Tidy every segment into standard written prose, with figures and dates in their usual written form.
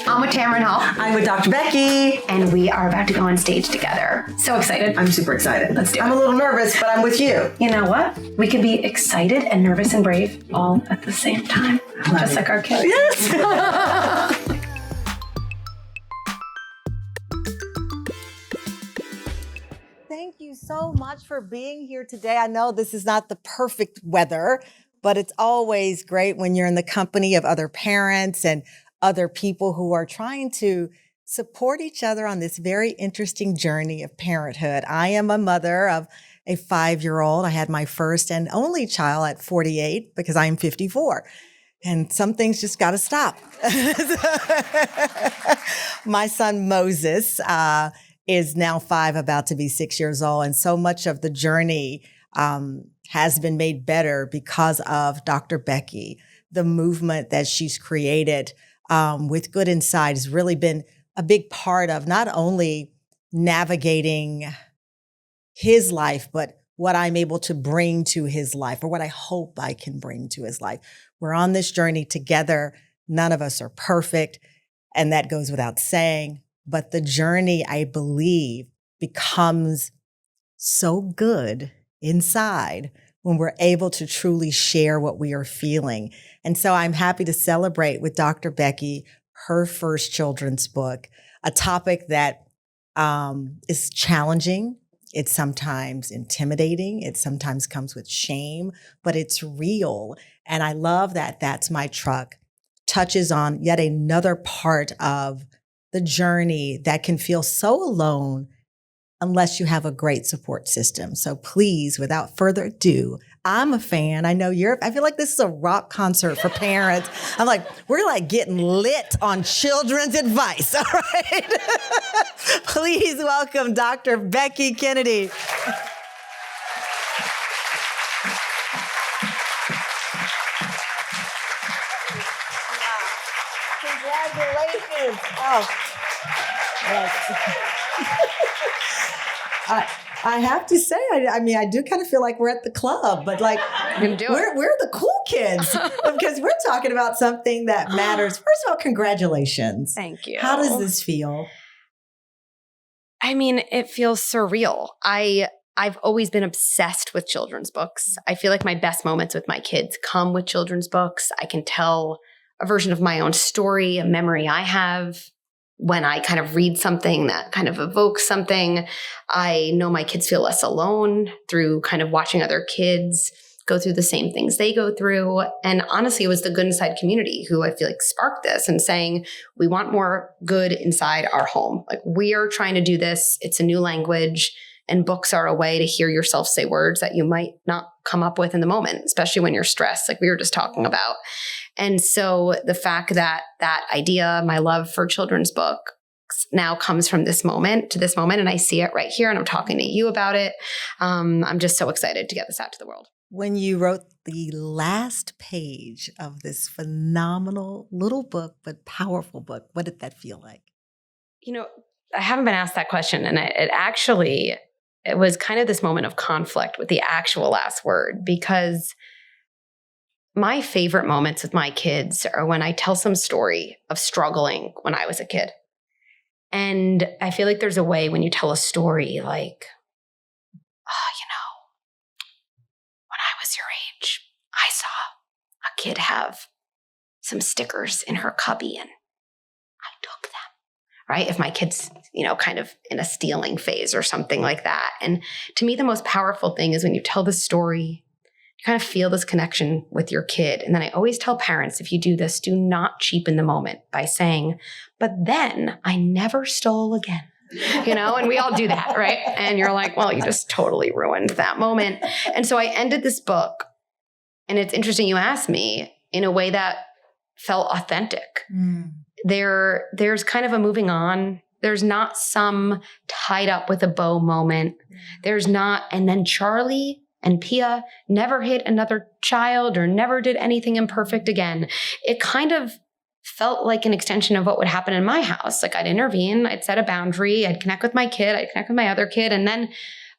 I'm with Tamron Hall. I'm with Dr. Becky. And we are about to go on stage together. So excited. I'm super excited. Let's do it. I'm a little nervous, but I'm with you. You know what? We can be excited and nervous and brave all at the same time. Just like our kids. Yes. Thank you so much for being here today. I know this is not the perfect weather, but it's always great when you're in the company of other parents and other people who are trying to support each other on this very interesting journey of parenthood. I am a mother of a 5-year-old. I had my first and only child at 48 because I'm 54. And some things just got to stop. My son Moses is now 5, about to be 6 years old. And so much of the journey has been made better because of Dr. Becky. The movement that she's created with Good Inside has really been a big part of not only navigating his life, but what I'm able to bring to his life, or what I hope I can bring to his life. We're on this journey together. None of us are perfect, and that goes without saying. But the journey, I believe, becomes so good inside when we're able to truly share what we are feeling. And so I'm happy to celebrate with Dr. Becky her first children's book, a topic that is challenging. It's sometimes intimidating. It sometimes comes with shame, but it's real. And I love that That's My Truck touches on yet another part of the journey that can feel so alone unless you have a great support system. So please, without further ado, I'm a fan. I know I feel like this is a rock concert for parents. I'm like, we're like getting lit on children's advice. All right. Please welcome Dr. Becky Kennedy. Congratulations. Oh. Yes. I have to say, I mean, I do kind of feel like we're at the club, but like we're the cool kids because we're talking about something that matters. First of all, congratulations. Thank you. How does this feel? I mean, it feels surreal. I've always been obsessed with children's books. I feel like my best moments with my kids come with children's books. I can tell a version of my own story, a memory I have. When I kind of read something that kind of evokes something, I know my kids feel less alone through kind of watching other kids go through the same things they go through. And honestly, it was the Good Inside community who I feel like sparked this and saying, we want more good inside our home. Like, we are trying to do this. It's a new language, and books are a way to hear yourself say words that you might not come up with in the moment, especially when you're stressed, like we were just talking about. And so the fact that that idea, my love for children's books, now comes from this moment to this moment, and I see it right here, and I'm talking to you about it. I'm just so excited to get this out to the world. When you wrote the last page of this phenomenal little book, but powerful book, what did that feel like? You know, I haven't been asked that question, and it was kind of this moment of conflict with the actual last word, because my favorite moments with my kids are when I tell some story of struggling when I was a kid. And I feel like there's a way when you tell a story like, when I was your age, I saw a kid have some stickers in her cubby and I took them, right? If my kid's, kind of in a stealing phase or something like that. And to me, the most powerful thing is when you tell the story, you kind of feel this connection with your kid. And then I always tell parents, if you do this, do not cheapen the moment by saying, but then I never stole again. And we all do that, right? And you're like, well, you just totally ruined that moment. And so I ended this book, and it's interesting you asked me, in a way that felt authentic. There's kind of a moving on. There's not some tied up with a bow moment. There's not, and then Charlie and Pia never hit another child or never did anything imperfect again. It kind of felt like an extension of what would happen in my house. Like, I'd intervene, I'd set a boundary, I'd connect with my kid, I'd connect with my other kid. And then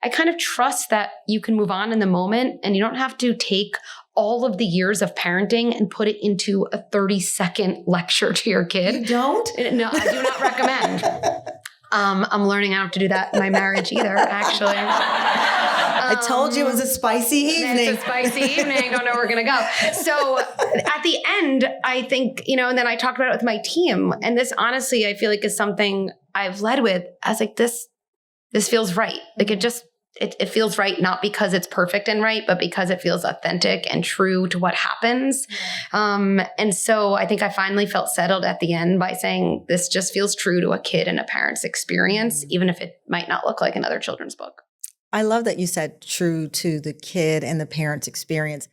I kind of trust that you can move on in the moment and you don't have to take all of the years of parenting and put it into a 30-second lecture to your kid. You don't? No, I do not recommend. I'm learning I don't have to do that in my marriage either, actually. I told you it was a spicy evening. It's a spicy evening. Don't know where we're going to go. So at the end, I think, and then I talked about it with my team. And this honestly, I feel like is something I've led with. I was like, this feels right. Like it feels right, not because it's perfect and right, but because it feels authentic and true to what happens. And so I think I finally felt settled at the end by saying this just feels true to a kid and a parent's experience, even if it might not look like another children's book. I love that you said true to the kid and the parent's experience.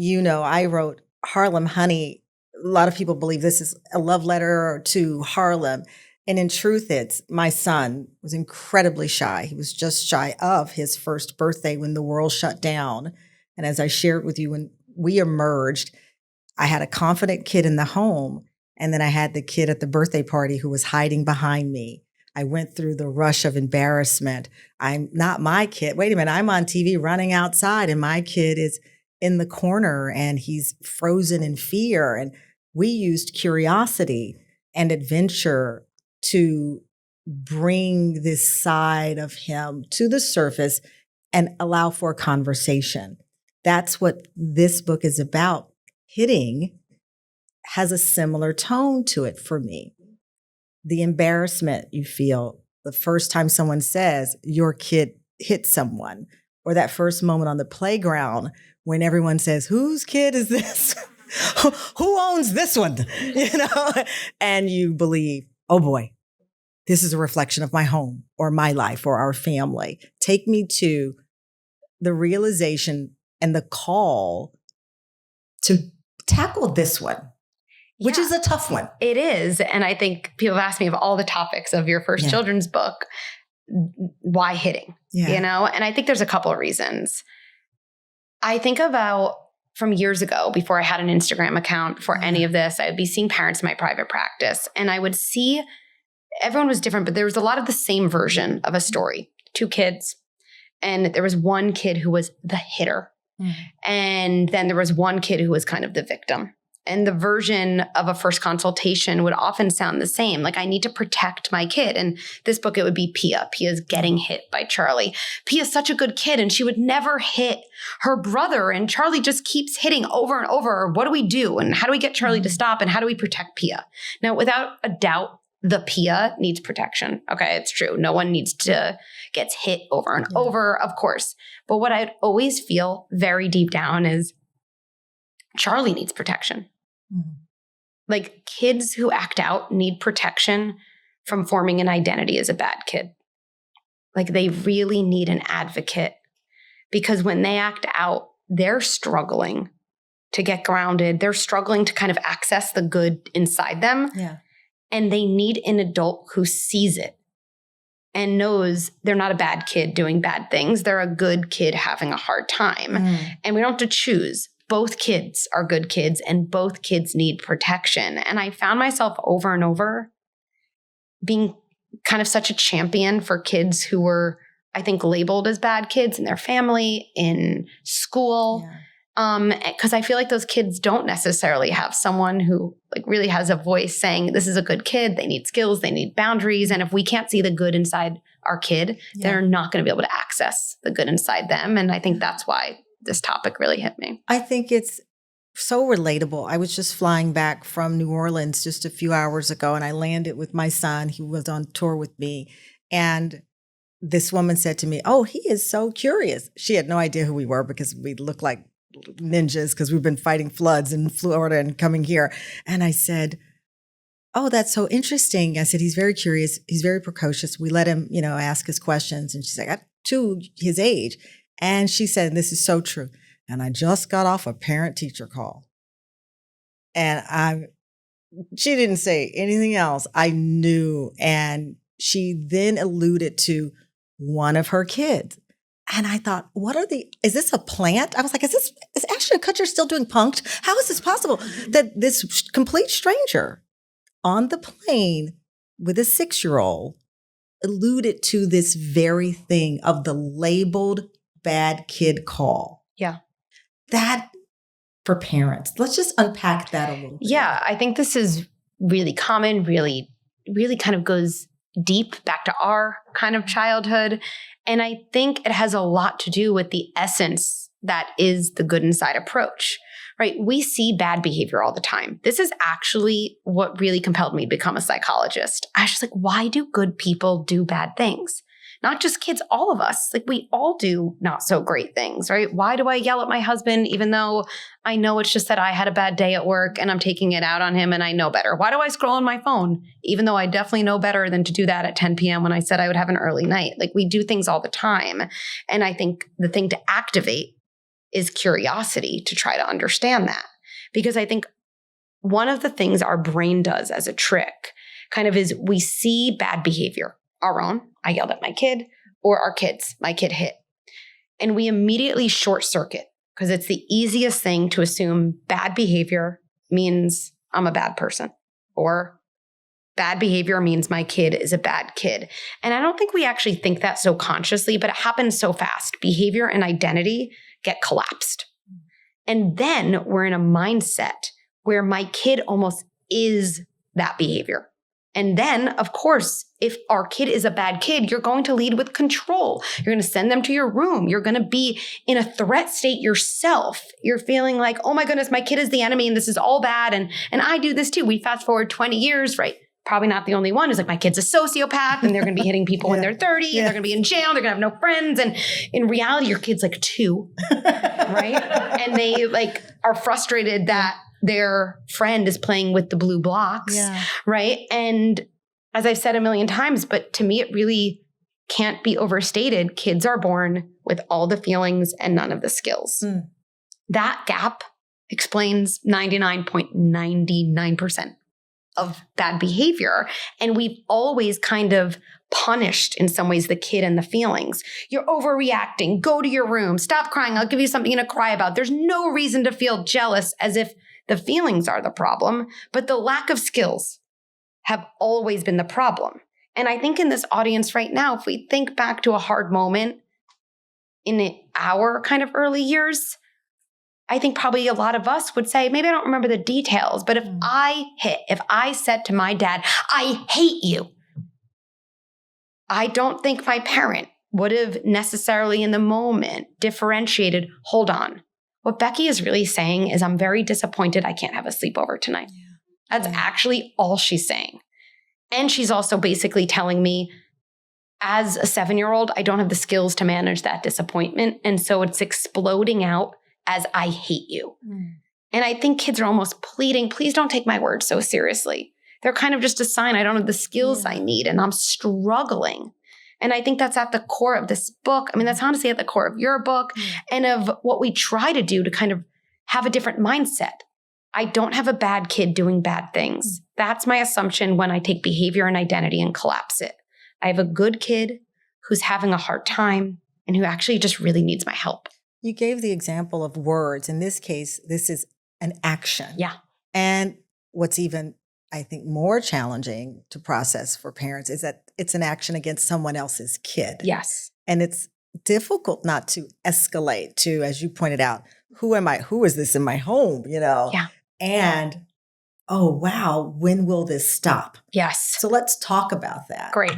I wrote Harlem Honey. A lot of people believe this is a love letter to Harlem. And in truth, it's my son was incredibly shy. He was just shy of his first birthday when the world shut down. And as I shared with you, when we emerged, I had a confident kid in the home. And then I had the kid at the birthday party who was hiding behind me. I went through the rush of embarrassment. I'm not my kid. Wait a minute. I'm on TV running outside and my kid is in the corner and he's frozen in fear. And we used curiosity and adventure to bring this side of him to the surface and allow for a conversation. That's what this book is about. Hitting has a similar tone to it for me. The embarrassment you feel the first time someone says your kid hit someone, or that first moment on the playground when everyone says, whose kid is this? Who owns this one? And you believe, oh boy, this is a reflection of my home or my life or our family. Take me to the realization and the call to tackle this one. Which is a tough one. It is. And I think people have asked me of all the topics of your first children's book, why hitting? And I think there's a couple of reasons. I think about from years ago, before I had an Instagram account, before any of this, I would be seeing parents in my private practice. And I would see everyone was different, but there was a lot of the same version of a story. 2 kids. And there was one kid who was the hitter. And then there was one kid who was kind of the victim. And the version of a first consultation would often sound the same. Like, I need to protect my kid. And this book, it would be Pia. Pia's getting hit by Charlie. Pia's such a good kid, and she would never hit her brother. And Charlie just keeps hitting over and over. What do we do? And how do we get Charlie to stop? And how do we protect Pia? Now, without a doubt, the Pia needs protection. Okay, it's true. No one gets hit over and over, of course. But what I'd always feel very deep down is Charlie needs protection. Like, kids who act out need protection from forming an identity as a bad kid. Like, they really need an advocate, because when they act out, they're struggling to get grounded. They're struggling to kind of access the good inside them. And they need an adult who sees it and knows they're not a bad kid doing bad things. They're a good kid having a hard time. And we don't have to choose. Both kids are good kids and both kids need protection. And I found myself over and over being kind of such a champion for kids who were, I think, labeled as bad kids in their family, in school. Because I feel like those kids don't necessarily have someone who like really has a voice saying, this is a good kid. They need skills. They need boundaries. And if we can't see the good inside our kid, they're not going to be able to access the good inside them. And I think that's why this topic really hit me. I think it's so relatable. I was just flying back from New Orleans just a few hours ago, and I landed with my son. He was on tour with me. And this woman said to me, oh, he is so curious. She had no idea who we were because we look like ninjas because we've been fighting floods in Florida and coming here. And I said, oh, that's so interesting. I said, he's very curious. He's very precocious. We let him, ask his questions. And she's like, I'm 2 his age. And she said, and this is so true. And I just got off a parent-teacher call. And she didn't say anything else. I knew. And she then alluded to one of her kids. And I thought, is this a plant? I was like, is Ashton Kutcher still doing Punk'd? How is this possible that this complete stranger on the plane with a 6-year-old alluded to this very thing of the labeled bad kid call? Yeah. That for parents? Let's just unpack that a little bit. Yeah, I think this is really common, really kind of goes deep back to our kind of childhood. And I think it has a lot to do with the essence that is the good inside approach, right? We see bad behavior all the time. This is actually what really compelled me to become a psychologist. I was just like, why do good people do bad things? Not just kids, all of us. Like we all do not so great things, right? Why do I yell at my husband even though I know it's just that I had a bad day at work and I'm taking it out on him and I know better? Why do I scroll on my phone even though I definitely know better than to do that at 10 p.m. when I said I would have an early night? Like we do things all the time. And I think the thing to activate is curiosity to try to understand that. Because I think one of the things our brain does as a trick kind of is we see bad behavior, our own. I yelled at my kid, or our kids, my kid hit. And we immediately short circuit because it's the easiest thing to assume bad behavior means I'm a bad person, or bad behavior means my kid is a bad kid. And I don't think we actually think that so consciously, but it happens so fast. Behavior and identity get collapsed. And then we're in a mindset where my kid almost is that behavior. And then, of course, if our kid is a bad kid, you're going to lead with control. You're going to send them to your room. You're going to be in a threat state yourself. You're feeling like, oh my goodness, my kid is the enemy and this is all bad. And I do this too. We fast forward 20 years, right? Probably not the only one who's like, my kid's a sociopath and they're going to be hitting people when they're 30 and they're going to be in jail. They're going to have no friends. And in reality, your kid's like 2, right? And they like are frustrated that their friend is playing with the blue blocks, right? And as I've said a million times, but to me, it really can't be overstated. Kids are born with all the feelings and none of the skills. That gap explains 99.99% of bad behavior. And we've always kind of punished in some ways the kid and the feelings. You're overreacting. Go to your room. Stop crying. I'll give you something to cry about. There's no reason to feel jealous, as if the feelings are the problem, but the lack of skills have always been the problem. And I think in this audience right now, if we think back to a hard moment in our kind of early years, I think probably a lot of us would say, maybe I don't remember the details, but if I said to my dad, I hate you, I don't think my parent would have necessarily in the moment differentiated, hold on. What Becky is really saying is, I'm very disappointed I can't have a sleepover tonight. That's actually all she's saying. And she's also basically telling me, as a 7-year-old, I don't have the skills to manage that disappointment. And so it's exploding out as I hate you. And I think kids are almost pleading, please don't take my words so seriously. They're kind of just a sign I don't have the skills I need and I'm struggling. And I think that's at the core of this book. I mean, that's honestly at the core of your book and of what we try to do to kind of have a different mindset. I don't have a bad kid doing bad things. That's my assumption when I take behavior and identity and collapse it. I have a good kid who's having a hard time and who actually just really needs my help. You gave the example of words. In this case, this is an action. Yeah. And what's even, I think, more challenging to process for parents is that it's an action against someone else's kid. Yes. And it's difficult not to escalate to, as you pointed out, who am I? Who is this in my home? Yeah. And, oh, wow, when will this stop? Yes. So let's talk about that. Great.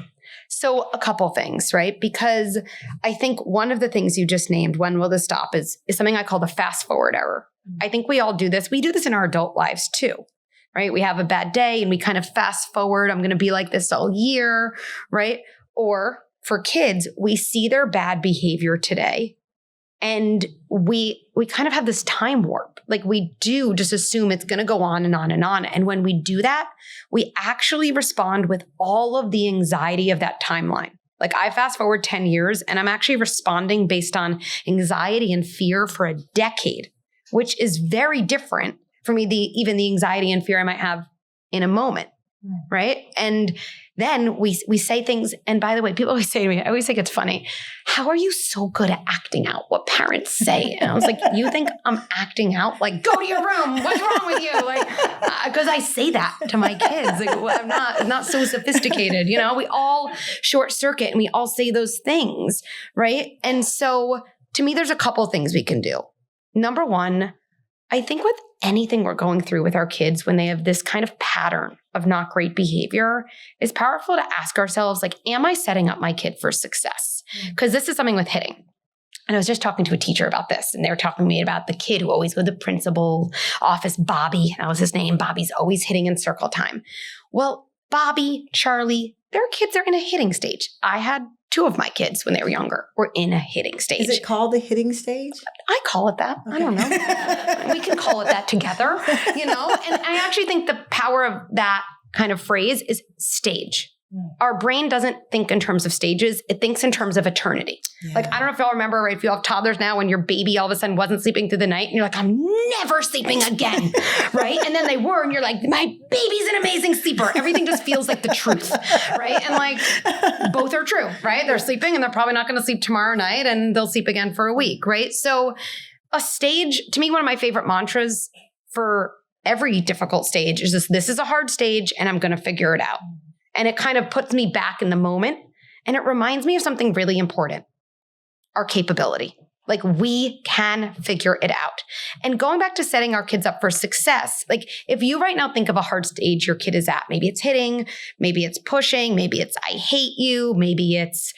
So a couple things, right? Because I think one of the things you just named, when will this stop, is something I call the fast forward error. I think we all do this. We do this in our adult lives too, right? We have a bad day and we kind of fast forward. I'm going to be like this all year, right? Or for kids, we see their bad behavior today and we kind of have this time warp. Like we do just assume it's going to go on and on and on. And when we do that, we actually respond with all of the anxiety of that timeline. Like I fast forward 10 years and I'm actually responding based on anxiety and fear for a decade, which is very different from even the anxiety and fear I might have in a moment, right? And then we say things, and by the way, people always say to me, I always think it's funny, how are you so good at acting out what parents say? And I was like, you think I'm acting out? Like, go to your room. What's wrong with you? Like, because I say that to my kids. Like, well, I'm not so sophisticated. We all short circuit and we all say those things, right? And so to me, there's a couple things we can do. Number one, I think with anything we're going through with our kids, when they have this kind of pattern of not great behavior, it's powerful to ask ourselves, like, am I setting up my kid for success? Because this is something with hitting. And I was just talking to a teacher about this, and they were talking to me about the kid who always goes to the principal office, Bobby. That was his name. Bobby's always hitting in circle time. Well, Bobby, Charlie, their kids are in a hitting stage. I had 2 of my kids when they were younger were in a hitting stage. Is it called the hitting stage? I call it that. Okay. I don't know. We can call it that together, And I actually think the power of that kind of phrase is stage. Our brain doesn't think in terms of stages. It thinks in terms of eternity. Yeah. Like, I don't know if y'all remember, right? If you have toddlers now, when your baby all of a sudden wasn't sleeping through the night and you're like, I'm never sleeping again, right? And then they were, and you're like, my baby's an amazing sleeper. Everything just feels like the truth, right? And like, both are true, right? They're sleeping and they're probably not going to sleep tomorrow night and they'll sleep again for a week, right? So a stage, to me, one of my favorite mantras for every difficult stage is this is a hard stage and I'm going to figure it out. And it kind of puts me back in the moment. And it reminds me of something really important, our capability. Like, we can figure it out. And going back to setting our kids up for success, like, if you right now think of a hard stage your kid is at, maybe it's hitting, maybe it's pushing, maybe it's I hate you, maybe it's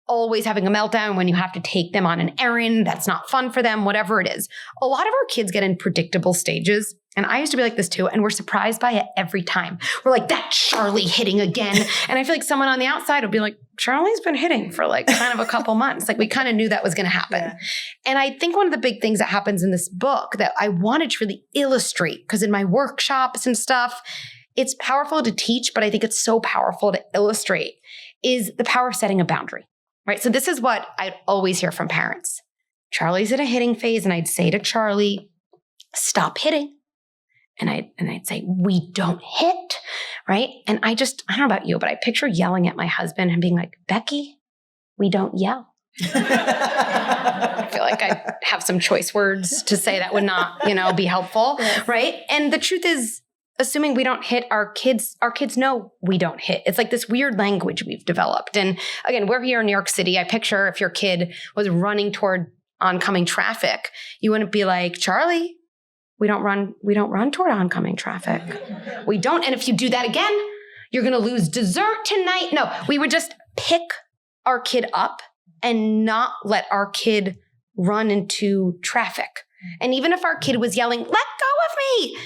always having a meltdown when you have to take them on an errand that's not fun for them, whatever it is. A lot of our kids get in predictable stages. And I used to be like this too. And we're surprised by it every time. We're like, that Charlie hitting again. And I feel like someone on the outside will be like, Charlie's been hitting for like kind of a couple months. Like, we kind of knew that was going to happen. Yeah. And I think one of the big things that happens in this book that I wanted to really illustrate, because in my workshops and stuff, it's powerful to teach, but I think it's so powerful to illustrate, is the power of setting a boundary, right? So this is what I'd always hear from parents. Charlie's in a hitting phase, and I'd say to Charlie, stop hitting. And I'd say, we don't hit, right? And I don't know about you, but I picture yelling at my husband and being like, Becky, we don't yell. I feel like I have some choice words to say that would not, be helpful, yes. Right? And the truth is, assuming we don't hit, our kids know we don't hit. It's like this weird language we've developed. And again, we're here in New York City. I picture if your kid was running toward oncoming traffic, you wouldn't be like, Charlie, we don't run toward oncoming traffic. We don't. And if you do that again, you're going to lose dessert tonight. No, we would just pick our kid up and not let our kid run into traffic. And even if our kid was yelling, let go of me,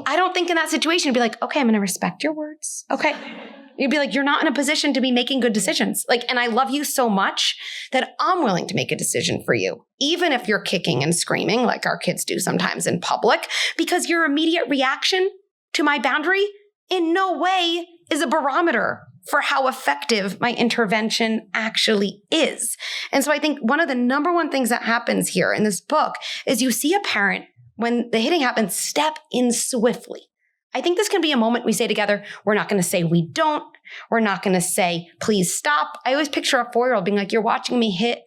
I don't think in that situation, you'd be like, okay, I'm going to respect your words. Okay. You'd be like, you're not in a position to be making good decisions. Like, and I love you so much that I'm willing to make a decision for you, even if you're kicking and screaming like our kids do sometimes in public, because your immediate reaction to my boundary in no way is a barometer for how effective my intervention actually is. And so I think one of the number one things that happens here in this book is you see a parent, when the hitting happens, step in swiftly. I think this can be a moment we say together, we're not going to say we don't. We're not going to say, please stop. I always picture a 4-year-old being like, you're watching me hit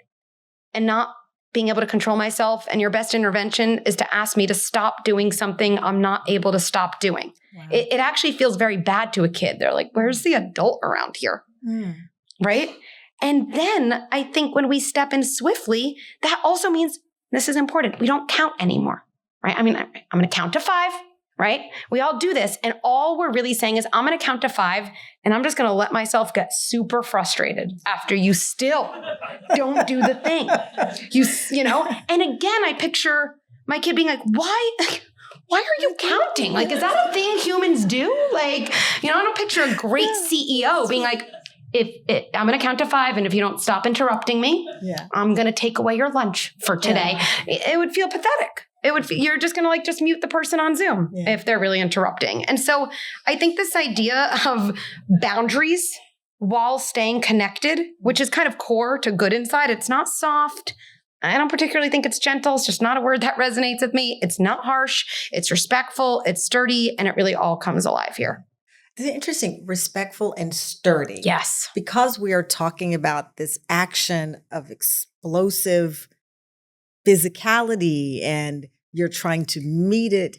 and not being able to control myself. And your best intervention is to ask me to stop doing something I'm not able to stop doing. Wow. It actually feels very bad to a kid. They're like, where's the adult around here? Right? And then I think when we step in swiftly, that also means, this is important, we don't count anymore. Right? I mean, I'm going to count to 5. Right? We all do this. And all we're really saying is, I'm going to count to 5 and I'm just going to let myself get super frustrated after you still don't do the thing. And again, I picture my kid being like, why are you counting? Like, is that a thing humans do? Like, I don't picture a great CEO being like, I'm going to count to 5. And if you don't stop interrupting me, I'm going to take away your lunch for today. Yeah. It would feel pathetic. You're just going to just mute the person on Zoom if they're really interrupting. And so I think this idea of boundaries while staying connected, which is kind of core to good inside, it's not soft. I don't particularly think it's gentle. It's just not a word that resonates with me. It's not harsh. It's respectful. It's sturdy. And it really all comes alive here. It's interesting, respectful and sturdy. Yes. Because we are talking about this action of explosive physicality and you're trying to meet it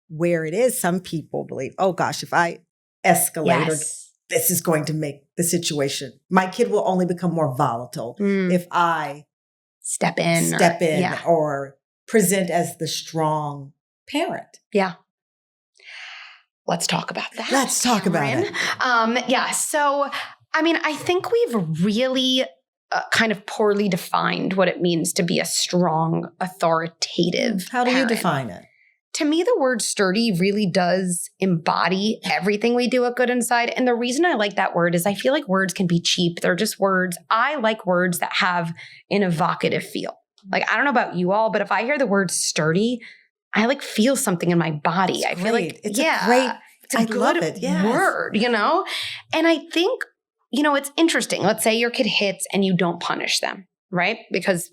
where it is. Some people believe, oh gosh, if I escalate, or this is going to make the situation, my kid will only become more volatile if I step in or present as the strong parent. Yeah. Let's talk about that. Let's talk about it. Yeah. So, I mean, I think we've really kind of poorly defined what it means to be a strong, authoritative How do you parent. define it? To me, the word sturdy really does embody everything we do at Good Inside. And the reason I like that word is I feel like words can be cheap. They're just words. I like words that have an evocative feel. Like, I don't know about you all, but if I hear the word sturdy, I like feel something in my body. I feel like, it's a great, it's a I good love it. Yes. word, you know? And I think, you know, it's interesting. Let's say your kid hits and you don't punish them, right? Because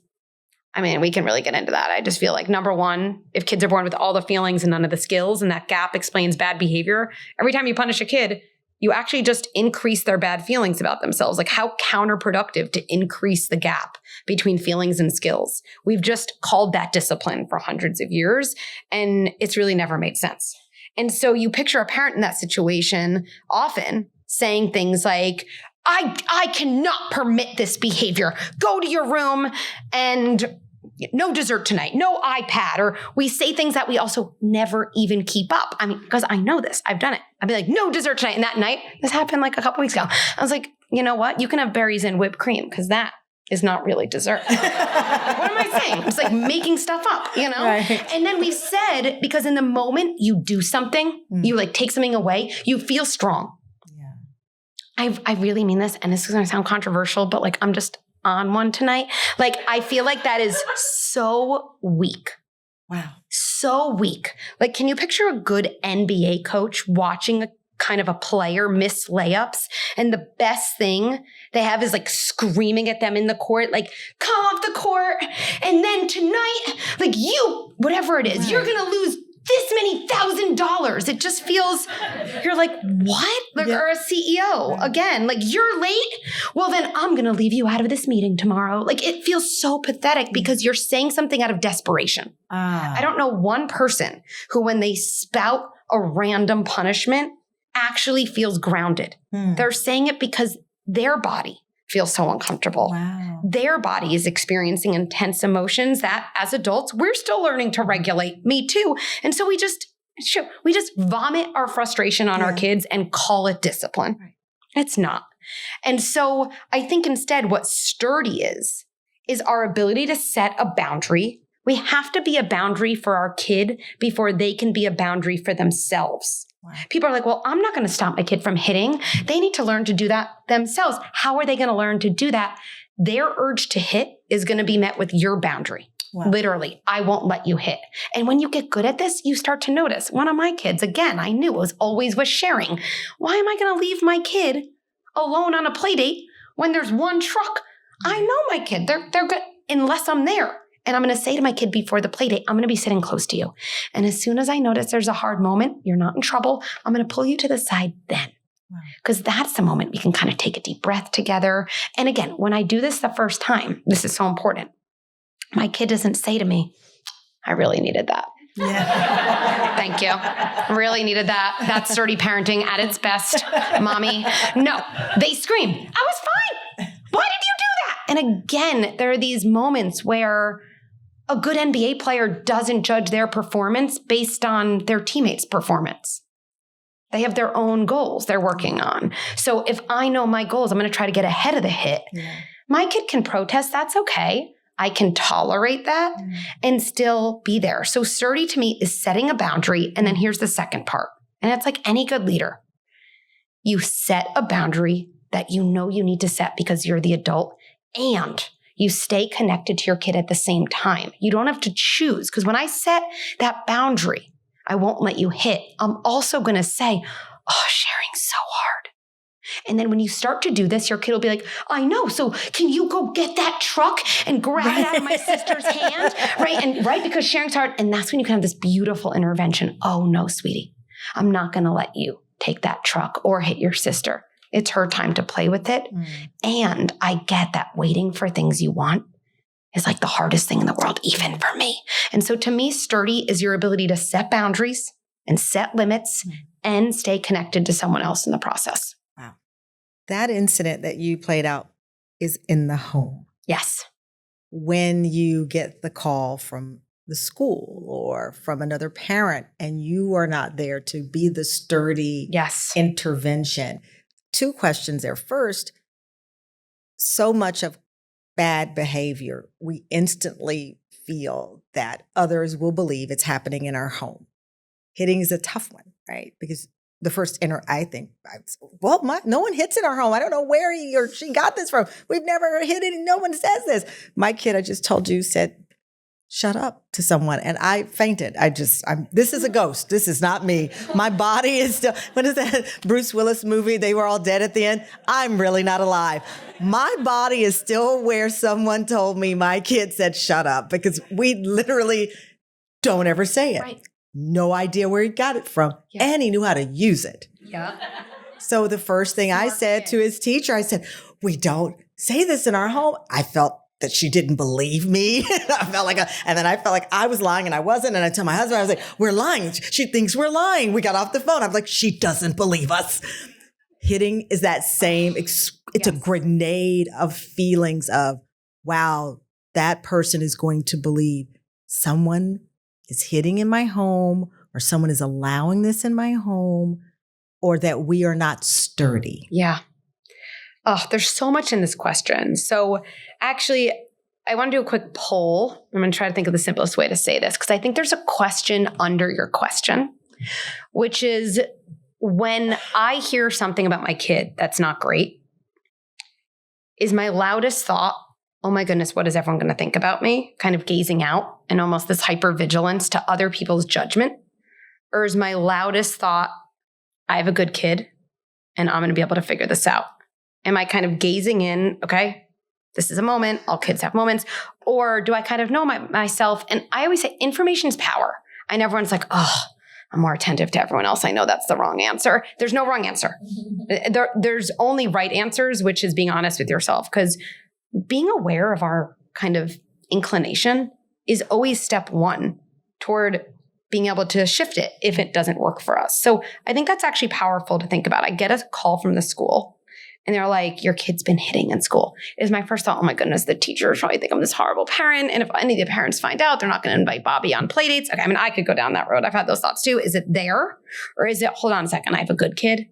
I mean, we can really get into that. I just feel like, number one, if kids are born with all the feelings and none of the skills, and that gap explains bad behavior, every time you punish a kid, you actually just increase their bad feelings about themselves. Like, how counterproductive to increase the gap between feelings and skills. We've just called that discipline for hundreds of years, and it's really never made sense. And so you picture a parent in that situation often saying things like, I cannot permit this behavior. Go to your room and no dessert tonight, no iPad. Or we say things that we also never even keep up. I mean, because I know this, I've done it. I'd be like, no dessert tonight. And that night, this happened like a couple weeks ago. I was like, you know what? You can have berries and whipped cream because that is not really dessert. What am I saying? It's like making stuff up, you know? Right. And then we've said, because in the moment you do something, you like take something away, you feel strong. I really mean this, and this is going to sound controversial, but like I'm just on one tonight. Like, I feel like that is so weak. Wow. So weak. Like, can you picture a good NBA coach watching kind of a player miss layups, and the best thing they have is like screaming at them in the court, like, come off the court, and then tonight, like, you, whatever it is, you're going to lose this many $1,000. It just feels, you're like, what? Like, or a CEO again, like, you're late. Well, then I'm going to leave you out of this meeting tomorrow. Like, it feels so pathetic because you're saying something out of desperation. I don't know one person who, when they spout a random punishment, actually feels grounded. They're saying it because their body feels so uncomfortable. Wow. Their body is experiencing intense emotions that, as adults, we're still learning to regulate. Me too. And so we just vomit our frustration on our kids and call it discipline. Right. It's not. And so I think instead what sturdy is our ability to set a boundary. We have to be a boundary for our kid before they can be a boundary for themselves. Wow. People are like, well, I'm not going to stop my kid from hitting. They need to learn to do that themselves. How are they going to learn to do that? Their urge to hit is going to be met with your boundary. Wow. Literally, I won't let you hit. And when you get good at this, you start to notice. One of my kids, again, I knew was always was sharing. Why am I going to leave my kid alone on a play date when there's one truck? I know my kid. They're good unless I'm there. And I'm going to say to my kid before the play date, I'm going to be sitting close to you. And as soon as I notice there's a hard moment, you're not in trouble, I'm going to pull you to the side then. Because that's the moment we can kind of take a deep breath together. And again, when I do this the first time, this is so important. My kid doesn't say to me, I really needed that. Yeah. Thank you. Really needed that. That's sturdy parenting at its best, mommy. No, they scream, I was fine. Why did you do that? And again, there are these moments where a good NBA player doesn't judge their performance based on their teammates' performance. They have their own goals they're working on. So if I know my goals, I'm going to try to get ahead of the hit. Yeah. My kid can protest. That's okay. I can tolerate that and still be there. So sturdy to me is setting a boundary. And then here's the second part. And it's like any good leader. You set a boundary that you know you need to set because you're the adult, and you stay connected to your kid at the same time. You don't have to choose, because when I set that boundary, I won't let you hit. I'm also going to say, oh, sharing's so hard. And then when you start to do this, your kid will be like, I know. So can you go get that truck and grab it out of my sister's hand? Right. Because sharing's hard. And that's when you can have this beautiful intervention. Oh no, sweetie, I'm not going to let you take that truck or hit your sister. It's her time to play with it. And I get that waiting for things you want is like the hardest thing in the world, even for me. And so to me, sturdy is your ability to set boundaries and set limits and stay connected to someone else in the process. Wow. That incident that you played out is in the home. Yes. When you get the call from the school or from another parent, and you are not there to be the sturdy intervention. Two questions there. First, so much of bad behavior, we instantly feel that others will believe it's happening in our home. Hitting is a tough one, right? Because the first I think, no one hits in our home. I don't know where he or she got this from. We've never hit it. No one says this. My kid, I just told you, said, shut up to someone. And I fainted. This is a ghost. This is not me. My body is still, what is that Bruce Willis movie? They were all dead at the end. I'm really not alive. My body is still where someone told me my kid said, shut up, because we literally don't ever say it. Right. No idea where he got it from. Yeah. And he knew how to use it. Yeah. So the first thing I said to his teacher, I said, we don't say this in our home. I felt that she didn't believe me. And then I felt like I was lying and I wasn't. And I told my husband, I was like, we're lying. She thinks we're lying. We got off the phone. I'm like, she doesn't believe us. Hitting is that same, it's a grenade of feelings of, wow, that person is going to believe someone is hitting in my home, or someone is allowing this in my home, or that we are not sturdy. Yeah. Oh, there's so much in this question. So actually, I want to do a quick poll. I'm going to try to think of the simplest way to say this, because I think there's a question under your question, which is, when I hear something about my kid that's not great, is my loudest thought, oh my goodness, what is everyone going to think about me? Kind of gazing out and almost this hypervigilance to other people's judgment? Or is my loudest thought, I have a good kid and I'm going to be able to figure this out? Am I kind of gazing in, okay, this is a moment, all kids have moments, or do I kind of know myself? And I always say information is power. And everyone's like, oh, I'm more attentive to everyone else. I know that's the wrong answer. There's no wrong answer. There's only right answers, which is being honest with yourself, because being aware of our kind of inclination is always step one toward being able to shift it if it doesn't work for us. So I think that's actually powerful to think about. I get a call from the school and they're like, your kid's been hitting in school. Is my first thought, oh my goodness, the teachers probably think I'm this horrible parent. And if any of the parents find out, they're not going to invite Bobby on play dates. Okay, I mean, I could go down that road. I've had those thoughts too. Is it there? Or is it, hold on a second, I have a good kid.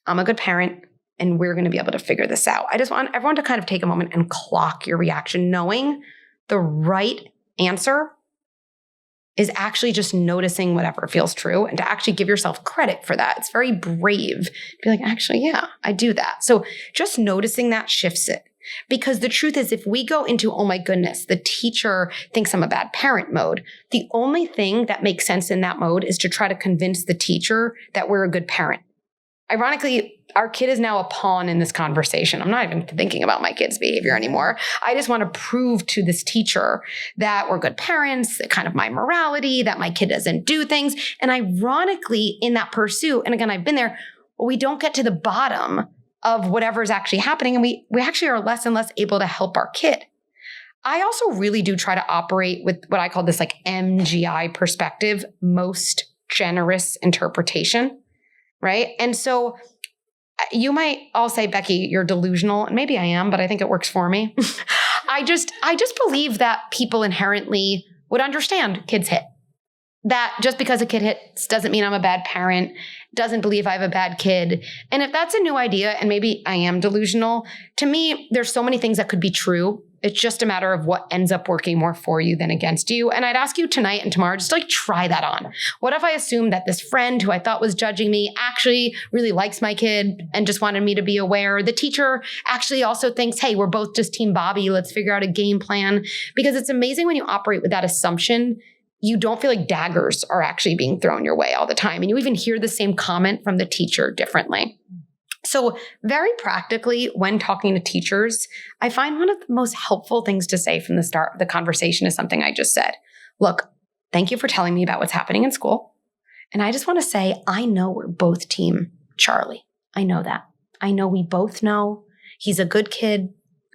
I'm a good parent. And we're going to be able to figure this out. I just want everyone to kind of take a moment and clock your reaction, knowing the right answer is actually just noticing whatever feels true, and to actually give yourself credit for that. It's very brave to be like, actually, yeah, I do that. So just noticing that shifts it. Because the truth is, if we go into, oh my goodness, the teacher thinks I'm a bad parent mode, the only thing that makes sense in that mode is to try to convince the teacher that we're a good parent. Ironically, our kid is now a pawn in this conversation. I'm not even thinking about my kid's behavior anymore. I just want to prove to this teacher that we're good parents, that kind of my morality, that my kid doesn't do things. And ironically, in that pursuit, and again, I've been there, we don't get to the bottom of whatever is actually happening. And we actually are less and less able to help our kid. I also really do try to operate with what I call this like MGI perspective, most generous interpretation. Right. And so you might all say, Becky, you're delusional. And maybe I am, but I think it works for me. I just believe that people inherently would understand kids hit. That just because a kid hits doesn't mean I'm a bad parent, doesn't believe I have a bad kid. And if that's a new idea, and maybe I am delusional, to me, there's so many things that could be true. It's just a matter of what ends up working more for you than against you. And I'd ask you tonight and tomorrow, just like try that on. What if I assumed that this friend who I thought was judging me actually really likes my kid and just wanted me to be aware? The teacher actually also thinks, hey, we're both just Team Bobby. Let's figure out a game plan. Because it's amazing when you operate with that assumption, you don't feel like daggers are actually being thrown your way all the time. And you even hear the same comment from the teacher differently. So very practically, when talking to teachers, I find one of the most helpful things to say from the start of the conversation is something I just said. Look, thank you for telling me about what's happening in school. And I just want to say, I know we're both Team Charlie. I know that. I know we both know he's a good kid,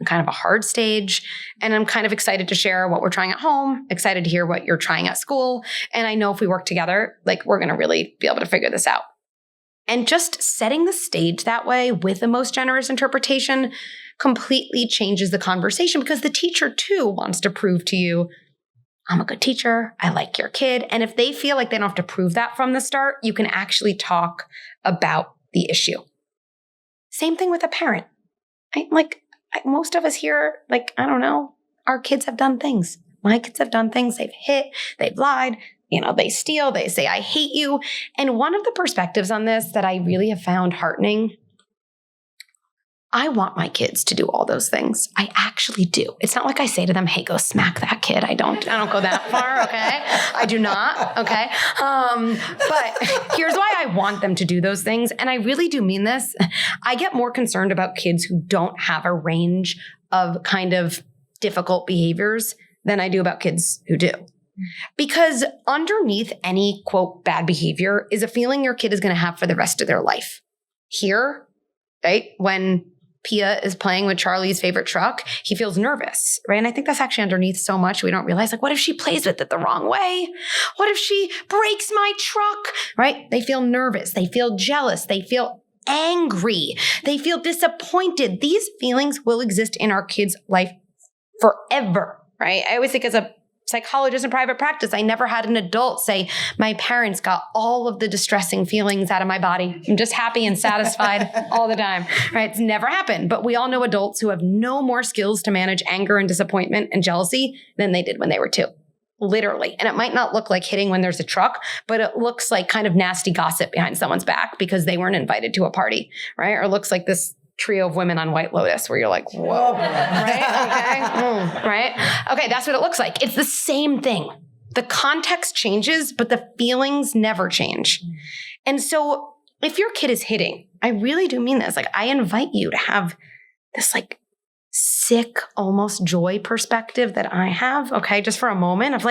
kind of a hard stage. And I'm kind of excited to share what we're trying at home, excited to hear what you're trying at school. And I know if we work together, like we're going to really be able to figure this out. And just setting the stage that way with the most generous interpretation completely changes the conversation, because the teacher too wants to prove to you, I'm a good teacher. I like your kid. And if they feel like they don't have to prove that from the start, you can actually talk about the issue. Same thing with a parent. Most of us here, I don't know, our kids have done things. My kids have done things. They've hit, they've lied, they steal, they say, I hate you. And one of the perspectives on this that I really have found heartening, I want my kids to do all those things. I actually do. It's not like I say to them, hey, go smack that kid. I don't go that far, okay? I do not, okay? But here's why I want them to do those things. And I really do mean this. I get more concerned about kids who don't have a range of kind of difficult behaviors than I do about kids who do. Because underneath any, quote, bad behavior is a feeling your kid is going to have for the rest of their life. Here, right, when Pia is playing with Charlie's favorite truck, he feels nervous, right? And I think that's actually underneath so much we don't realize, what if she plays with it the wrong way? What if she breaks my truck, right? They feel nervous. They feel jealous. They feel angry. They feel disappointed. These feelings will exist in our kids' life forever, right? I always think as a psychologist in private practice, I never had an adult say, my parents got all of the distressing feelings out of my body. I'm just happy and satisfied all the time, right? It's never happened. But we all know adults who have no more skills to manage anger and disappointment and jealousy than they did when they were 2. Literally. And it might not look like hitting when there's a truck, but it looks like kind of nasty gossip behind someone's back because they weren't invited to a party, right? Or looks like this trio of women on White Lotus where you're like, whoa, right? Okay. Right? Okay, that's what it looks like. It's the same thing. The context changes, but the feelings never change. And so if your kid is hitting, I really do mean this. I invite you to have this sick, almost joy perspective that I have, okay, just for a moment of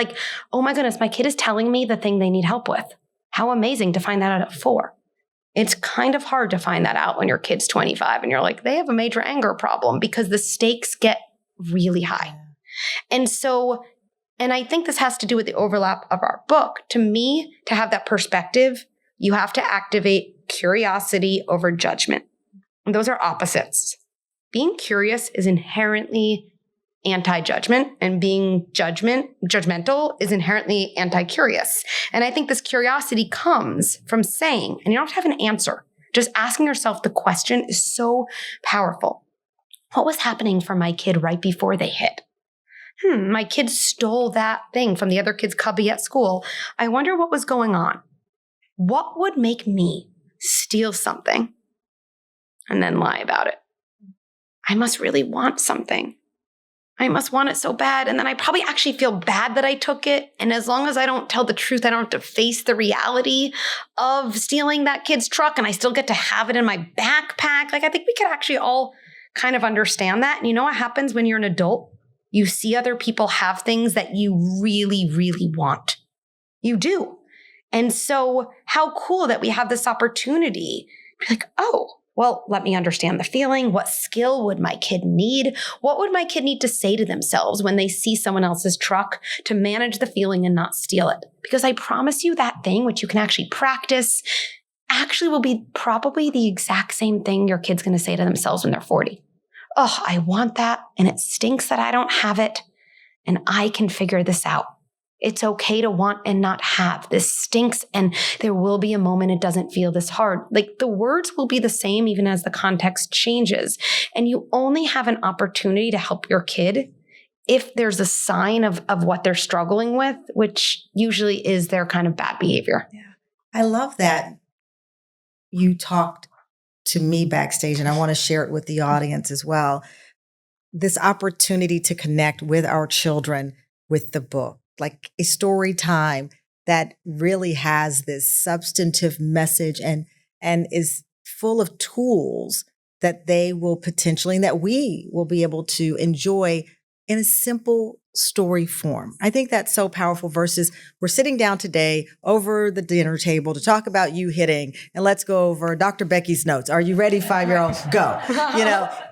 oh my goodness, my kid is telling me the thing they need help with. How amazing to find that out at 4. It's kind of hard to find that out when your kid's 25 and you're like, they have a major anger problem because the stakes get really high. And I think this has to do with the overlap of our book. To me, to have that perspective, you have to activate curiosity over judgment. And those are opposites. Being curious is inherently anti-judgment, and being judgmental is inherently anti-curious. And I think this curiosity comes from saying, and you don't have to have an answer, just asking yourself the question is so powerful. What was happening for my kid right before they hit? My kid stole that thing from the other kid's cubby at school. I wonder what was going on. What would make me steal something and then lie about it? I must really want something. I must want it so bad. And then I probably actually feel bad that I took it. And as long as I don't tell the truth, I don't have to face the reality of stealing that kid's truck and I still get to have it in my backpack. I think we could actually all kind of understand that. And you know what happens when you're an adult? You see other people have things that you really, really want. You do. And so how cool that we have this opportunity. Oh, well, let me understand the feeling. What skill would my kid need? What would my kid need to say to themselves when they see someone else's truck to manage the feeling and not steal it? Because I promise you that thing, which you can actually practice, actually will be probably the exact same thing your kid's going to say to themselves when they're 40. Oh, I want that. And it stinks that I don't have it. And I can figure this out. It's okay to want and not have. This stinks. And there will be a moment it doesn't feel this hard. The words will be the same even as the context changes. And you only have an opportunity to help your kid if there's a sign of what they're struggling with, which usually is their kind of bad behavior. Yeah. I love that you talked to me backstage, and I want to share it with the audience as well. This opportunity to connect with our children with the book. A story time that really has this substantive message and is full of tools that they will potentially, and that we will be able to enjoy in a simple story form. I think that's so powerful versus we're sitting down today over the dinner table to talk about you hitting, and let's go over Dr. Becky's notes. Are you ready, 5-year-old? Go.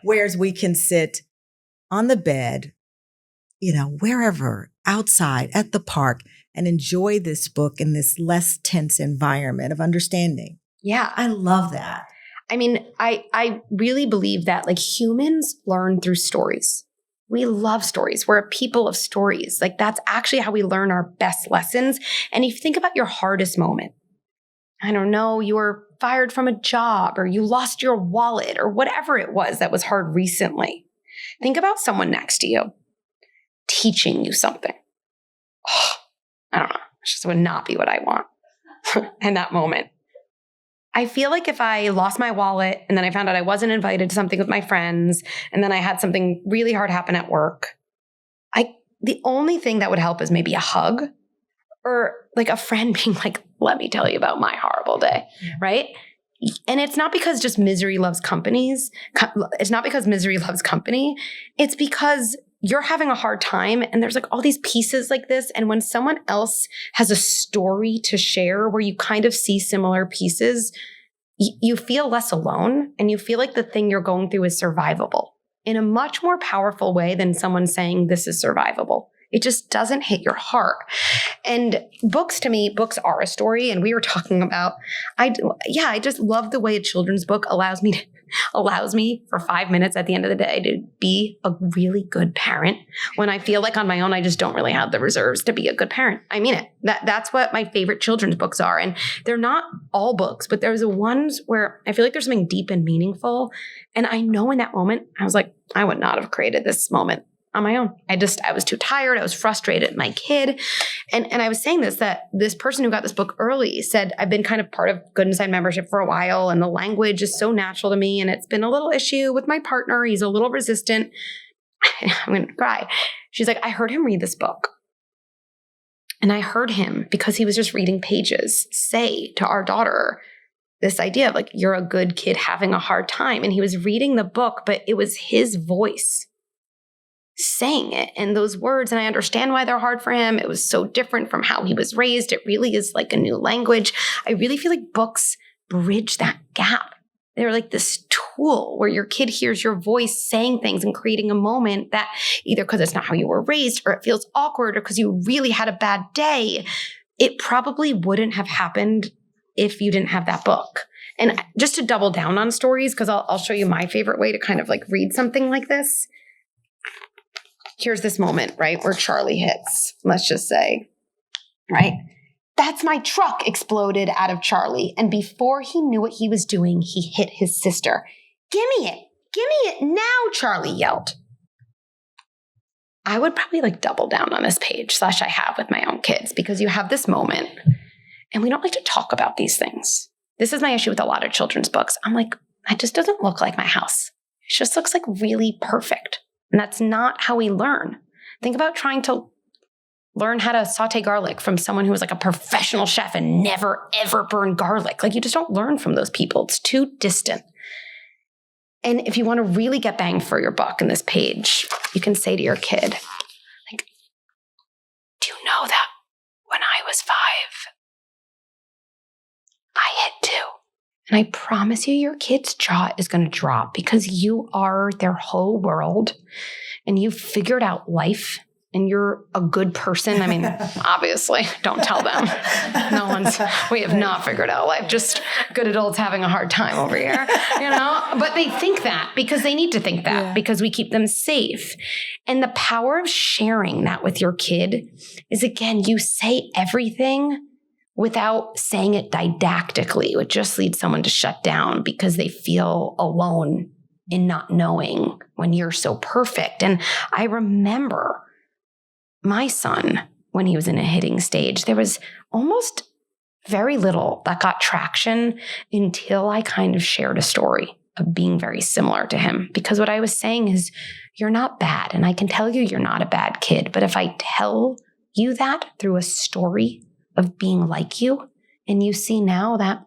Whereas we can sit on the bed, wherever, outside, at the park, and enjoy this book in this less tense environment of understanding. Yeah. I love that. I mean, I really believe that humans learn through stories. We love stories. We're a people of stories. Like that's actually how we learn our best lessons. And if you think about your hardest moment, I don't know, you were fired from a job or you lost your wallet or whatever it was that was hard recently. Think about someone next to you teaching you something. Oh, I don't know. It just would not be what I want in that moment. I feel like if I lost my wallet and then I found out I wasn't invited to something with my friends and then I had something really hard happen at work, the only thing that would help is maybe a hug or like a friend being like, let me tell you about my horrible day, right? And it's not because just misery loves companies. It's not because misery loves company. It's because you're having a hard time and there's like all these pieces like this. And when someone else has a story to share where you kind of see similar pieces, you feel less alone and you feel like the thing you're going through is survivable in a much more powerful way than someone saying this is survivable. It just doesn't hit your heart. And books, to me, books are a story. And we were talking about, I just love the way a children's book allows me for 5 minutes at the end of the day to be a really good parent. When I feel like on my own, I just don't really have the reserves to be a good parent. I mean it. That's what my favorite children's books are. And they're not all books, but there's the ones where I feel like there's something deep and meaningful. And I know in that moment, I was like, I would not have created this moment on my own. I was too tired. I was frustrated at my kid. And I was saying that this person who got this book early said, I've been kind of part of Good Inside membership for a while and the language is so natural to me. And it's been a little issue with my partner. He's a little resistant. I'm going to cry. She's like, I heard him read this book. And I heard him because he was just reading pages say to our daughter this idea of like, you're a good kid having a hard time. And he was reading the book, but it was his voice saying it and those words. And I understand why they're hard for him. It was so different from how he was raised. It really is like a new language. I really feel like books bridge that gap. They're like this tool where your kid hears your voice saying things and creating a moment that either because it's not how you were raised or it feels awkward or because you really had a bad day, it probably wouldn't have happened if you didn't have that book. And just to double down on stories, because I'll show you my favorite way to kind of like read something like this. Here's this moment, right, where Charlie hits, let's just say, right? That's my truck exploded out of Charlie. And before he knew what he was doing, he hit his sister. Give me it now, Charlie yelled. I would probably like double down on this page, / I have with my own kids, because you have this moment and we don't like to talk about these things. This is my issue with a lot of children's books. I'm like, it just doesn't look like my house. It just looks like really perfect. And that's not how we learn. Think about trying to learn how to saute garlic from someone who was like a professional chef and never, ever burned garlic. Like you just don't learn from those people. It's too distant. And if you want to really get bang for your buck in this page, you can say to your kid, like, do you know that when I was 5, I hit 2? And I promise you, your kid's jaw is going to drop because you are their whole world and you've figured out life and you're a good person. I mean, obviously, don't tell them. We have not figured out life. Just good adults having a hard time over here, But they think that because they need to think that because we keep them safe. And the power of sharing that with your kid is, again, you say everything without saying it didactically, which just leads someone to shut down because they feel alone in not knowing when you're so perfect. And I remember my son, when he was in a hitting stage, there was almost very little that got traction until I kind of shared a story of being very similar to him. Because what I was saying is, you're not bad. And I can tell you you're not a bad kid. But if I tell you that through a story of being like you, and you see now that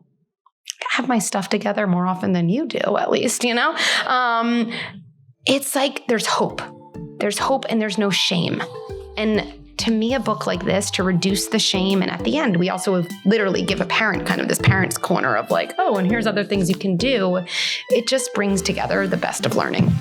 I have my stuff together more often than you do, at least, it's like there's hope. There's hope and there's no shame. And to me, a book like this, to reduce the shame, and at the end, we also literally give a parent kind of this parent's corner of like, oh, and here's other things you can do. It just brings together the best of learning.